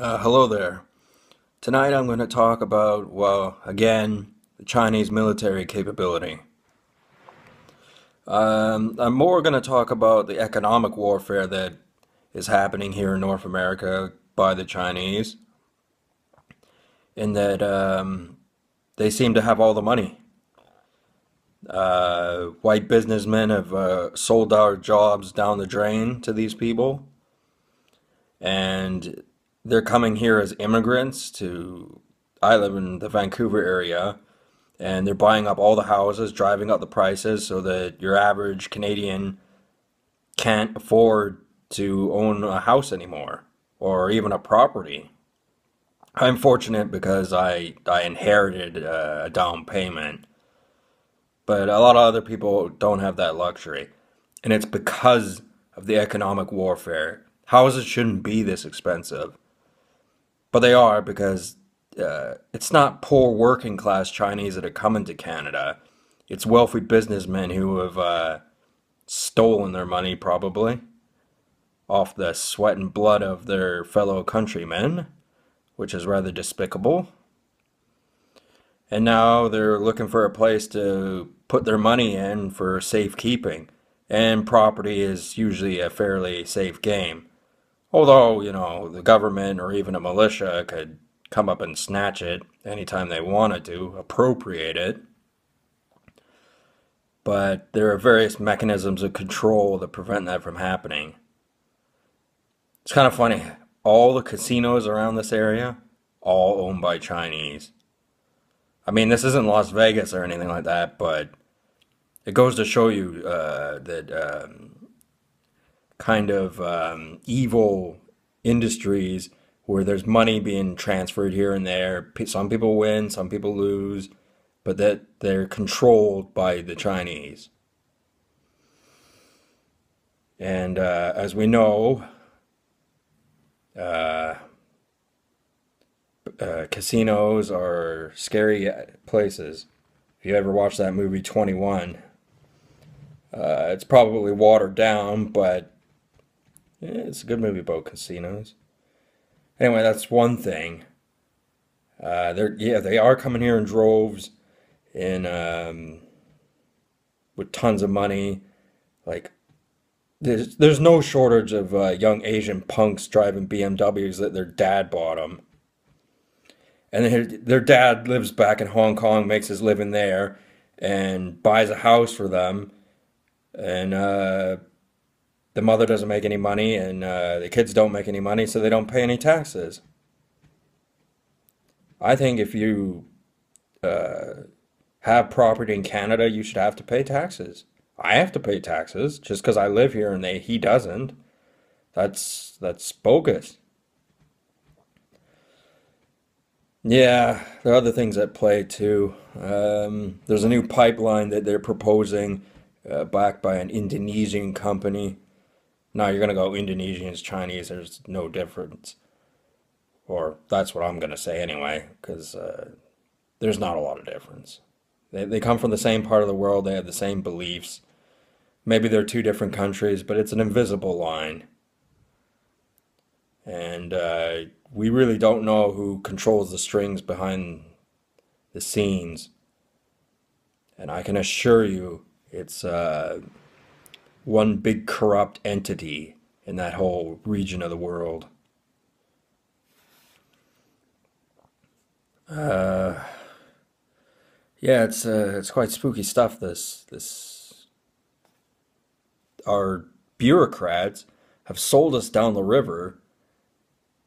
Hello there. Tonight I'm going to talk about, well, again, the Chinese military capability. I'm more going to talk about the economic warfare that is happening here in North America by the Chinese, in that they seem to have all the money. White businessmen have sold our jobs down the drain to these people, and they're coming here as immigrants to. I live in the Vancouver area, and they're buying up all the houses, driving up the prices so that your average Canadian can't afford to own a house anymore or even a property. I'm fortunate because I inherited a down payment, but a lot of other people don't have that luxury. And it's because of the economic warfare. Houses shouldn't be this expensive, but they are because it's not poor working class Chinese that are coming to Canada. It's wealthy businessmen who have stolen their money, probably, off the sweat and blood of their fellow countrymen, which is rather despicable. And now they're looking for a place to put their money in for safekeeping. And property is usually a fairly safe game. Although, the government or even a militia could come up and snatch it anytime they wanted to, appropriate it. But there are various mechanisms of control that prevent that from happening. It's kind of funny. All the casinos around this area, all owned by Chinese. I mean, this isn't Las Vegas or anything like that, but it goes to show you that kind of evil industries where there's money being transferred here and there. Some people win, some people lose, but that they're controlled by the Chinese. And as we know, uh, casinos are scary places. If you ever watched that movie 21, it's probably watered down, but it's a good movie about casinos. Anyway, that's one thing. They are coming here in droves, in with tons of money. Like there's no shortage of young Asian punks driving BMWs that their dad bought them, and their dad lives back in Hong Kong, makes his living there, and buys a house for them, and the mother doesn't make any money, and the kids don't make any money, so they don't pay any taxes. I think if you uh, have property in Canada, you should have to pay taxes. I have to pay taxes just because I live here and he doesn't. That's bogus. Yeah, there are other things at play too. There's a new pipeline that they're proposing, backed by an Indonesian company. Now you're gonna go Indonesians, Chinese. There's no difference, or that's what I'm gonna say anyway, because there's not a lot of difference. They come from the same part of the world. They have the same beliefs. Maybe they're two different countries, but it's an invisible line. And we really don't know who controls the strings behind the scenes. And I can assure you it's one big corrupt entity in that whole region of the world. Uh, yeah, it's quite spooky stuff. This Our bureaucrats have sold us down the river,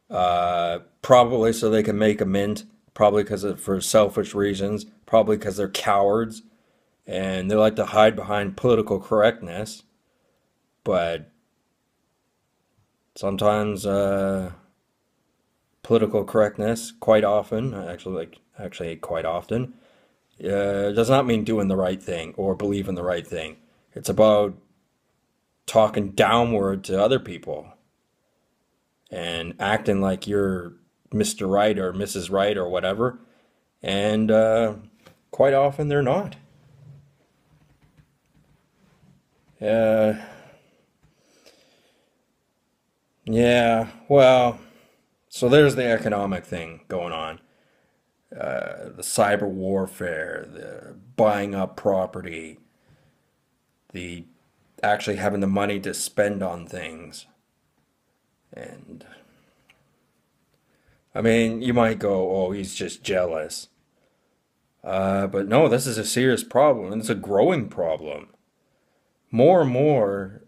probably so they can make a mint, probably for selfish reasons, probably because they're cowards and they like to hide behind political correctness. But sometimes political correctness, quite often, actually quite often, does not mean doing the right thing or believing the right thing. It's about talking downward to other people and acting like you're Mr. Right or Mrs. Right or whatever. And quite often they're not. Uh, yeah, well, So there's the economic thing going on. The cyber warfare, the buying up property, the actually having the money to spend on things. And I mean, you might go, oh, he's just jealous. But no, this is a serious problem, and it's a growing problem. More and more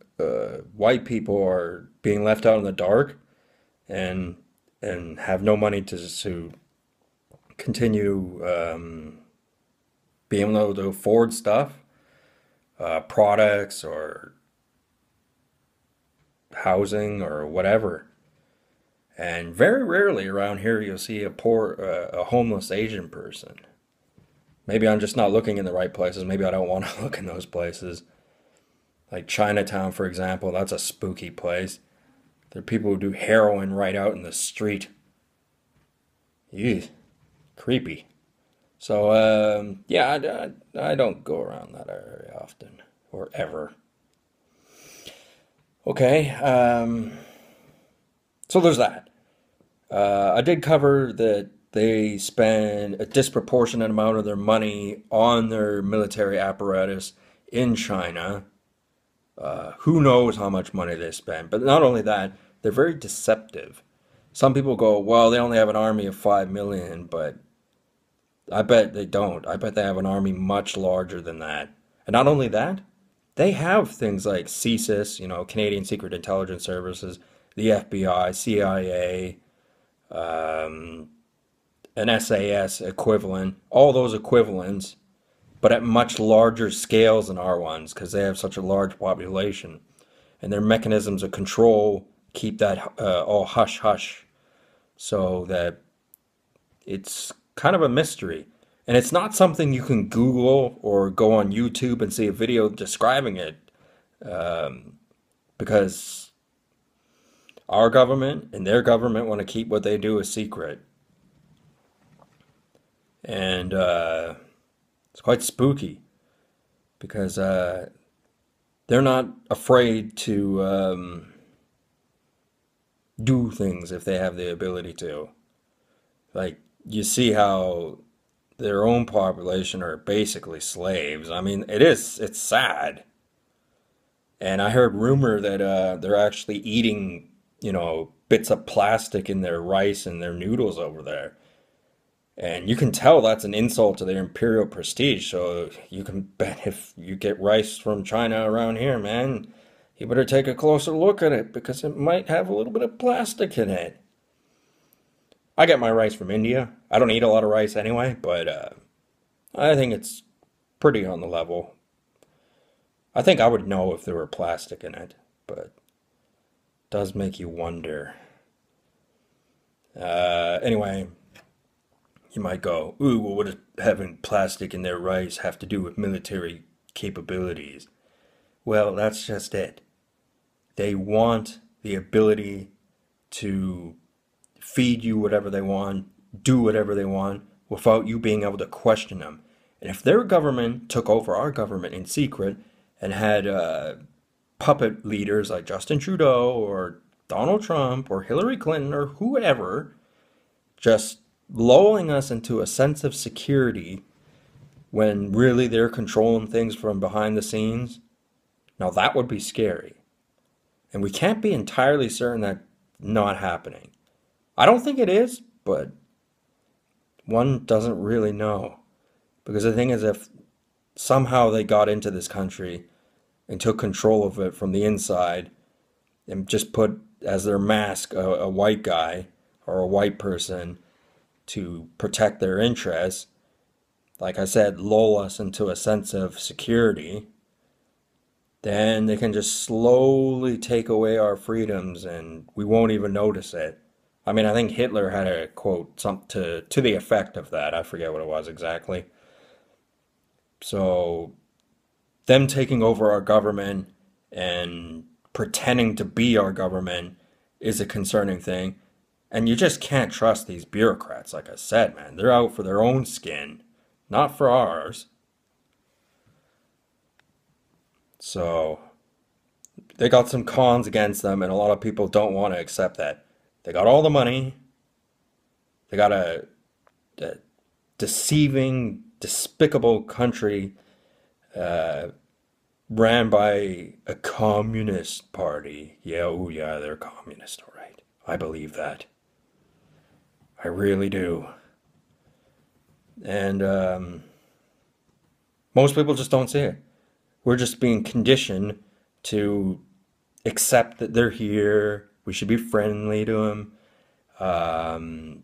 white people are being left out in the dark and have no money to continue being able to afford stuff, products or housing or whatever. And very rarely around here you'll see a homeless Asian person. Maybe I'm just not looking in the right places. Maybe I don't want to look in those places. Like Chinatown, for example, that's a spooky place. There are people who do heroin right out in the street. Ew, creepy. So, yeah, I don't go around that area often or ever. Okay, so there's that. I did cover that they spend a disproportionate amount of their money on their military apparatus in China. Who knows how much money they spend? But not only that, they're very deceptive. Some people go, well, they only have an army of 5 million, but I bet they don't. I bet they have an army much larger than that. And not only that, they have things like CSIS, Canadian Secret Intelligence Services, the FBI, CIA, um, an SAS equivalent, all those equivalents, but at much larger scales than our ones because they have such a large population. And their mechanisms of control keep that all hush hush so that it's kind of a mystery. And it's not something you can Google or go on YouTube and see a video describing it because our government and their government want to keep what they do a secret. And it's quite spooky because they're not afraid to do things if they have the ability to. Like, you see how their own population are basically slaves. I mean, it's sad. And I heard rumor that they're actually eating, bits of plastic in their rice and their noodles over there. And you can tell that's an insult to their imperial prestige. So you can bet if you get rice from China around here, man, you better take a closer look at it because it might have a little bit of plastic in it. I get my rice from India. I don't eat a lot of rice anyway, but I think it's pretty on the level. I think I would know if there were plastic in it, but it does make you wonder. Anyway, you might go, ooh, well, what does having plastic in their rice have to do with military capabilities? Well, that's just it. They want the ability to feed you whatever they want, do whatever they want, without you being able to question them. And if their government took over our government in secret and had puppet leaders like Justin Trudeau or Donald Trump or Hillary Clinton or whoever, just lulling us into a sense of security when really they're controlling things from behind the scenes, now that would be scary. And we can't be entirely certain that not happening. I don't think it is, but one doesn't really know. Because the thing is, if somehow they got into this country and took control of it from the inside and just put as their mask a white guy or a white person to protect their interests, like I said, lull us into a sense of security, then they can just slowly take away our freedoms and we won't even notice it. I mean, I think Hitler had a quote to the effect of that. I forget what it was exactly. So, them taking over our government and pretending to be our government is a concerning thing. And you just can't trust these bureaucrats, like I said, man. They're out for their own skin, not for ours. So, they got some cons against them, and a lot of people don't want to accept that. They got all the money, They got a deceiving, despicable country ran by a communist party. Yeah, oh yeah, they're communist, all right. I believe that. I really do. And most people just don't see it. We're just being conditioned to accept that they're here. We should be friendly to them. Um,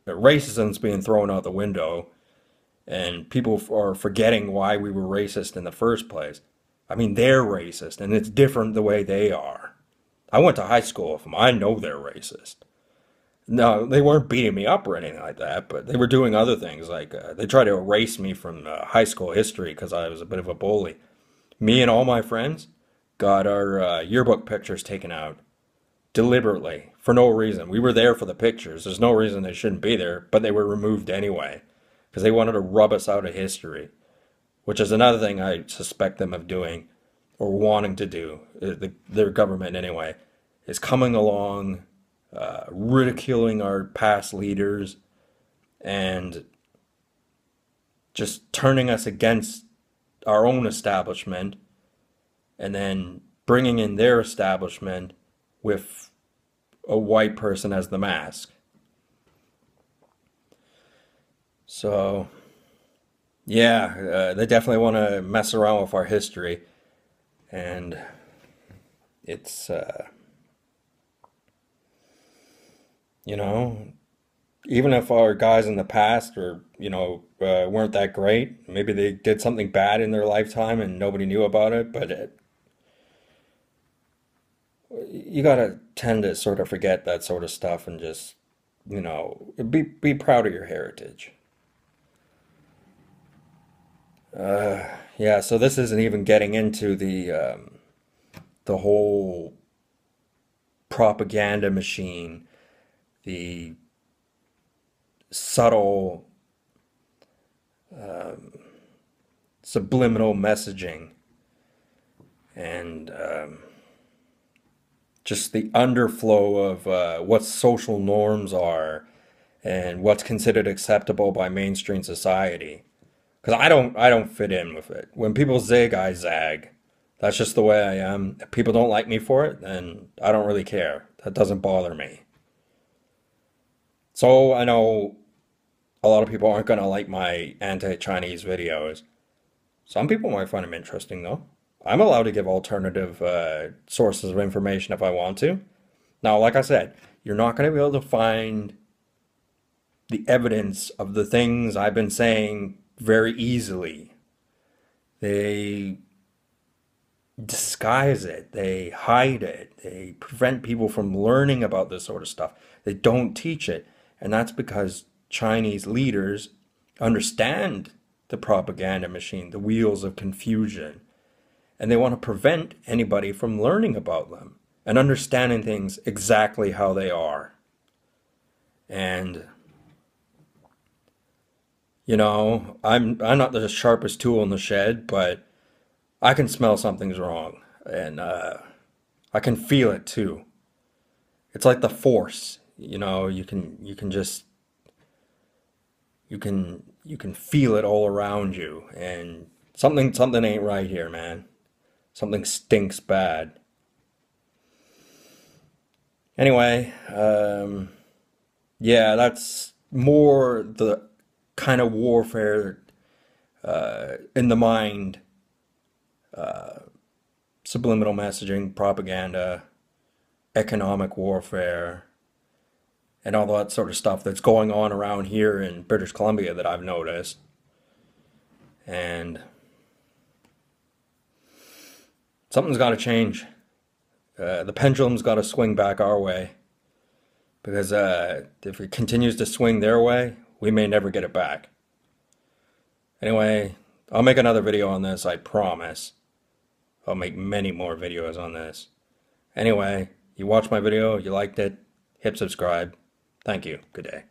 Racism's being thrown out the window, and people are forgetting why we were racist in the first place. I mean, they're racist, and it's different the way they are. I went to high school with them. I know they're racist. No, they weren't beating me up or anything like that, but they were doing other things. Like they tried to erase me from high school history because I was a bit of a bully. Me and all my friends got our yearbook pictures taken out deliberately for no reason. We were there for the pictures. There's no reason they shouldn't be there, but they were removed anyway because they wanted to rub us out of history, which is another thing I suspect them of doing or wanting to do. Their government anyway is coming along, ridiculing our past leaders and just turning us against our own establishment and then bringing in their establishment with a white person as the mask. So, yeah, they definitely want to mess around with our history. And it's, you know, even if our guys in the past or, weren't that great, maybe they did something bad in their lifetime and nobody knew about it, but you gotta tend to sort of forget that sort of stuff and just, be proud of your heritage. Yeah, so this isn't even getting into the whole propaganda machine, the subtle subliminal messaging, and just the underflow of what social norms are and what's considered acceptable by mainstream society. Because I don't fit in with it. When people zig, I zag. That's just the way I am. If people don't like me for it, then I don't really care. That doesn't bother me. So I know a lot of people aren't going to like my anti-Chinese videos. Some people might find them interesting, though. I'm allowed to give alternative sources of information if I want to. Now, like I said, you're not going to be able to find the evidence of the things I've been saying very easily. They disguise it, they hide it, they prevent people from learning about this sort of stuff. They don't teach it. And that's because Chinese leaders understand the propaganda machine, the wheels of confusion, and they want to prevent anybody from learning about them and understanding things exactly how they are. And I'm not the sharpest tool in the shed, but I can smell something's wrong, and I can feel it too. It's like the force, you can just you can feel it all around you, and something ain't right here, man. Something stinks bad. Anyway, yeah, that's more the kind of warfare in the mind, subliminal messaging, propaganda, economic warfare, and all that sort of stuff that's going on around here in British Columbia that I've noticed. And something's got to change. The pendulum's got to swing back our way. Because if it continues to swing their way, we may never get it back. Anyway, I'll make another video on this, I promise. I'll make many more videos on this. Anyway, you watched my video, you liked it, hit subscribe. Thank you. Good day.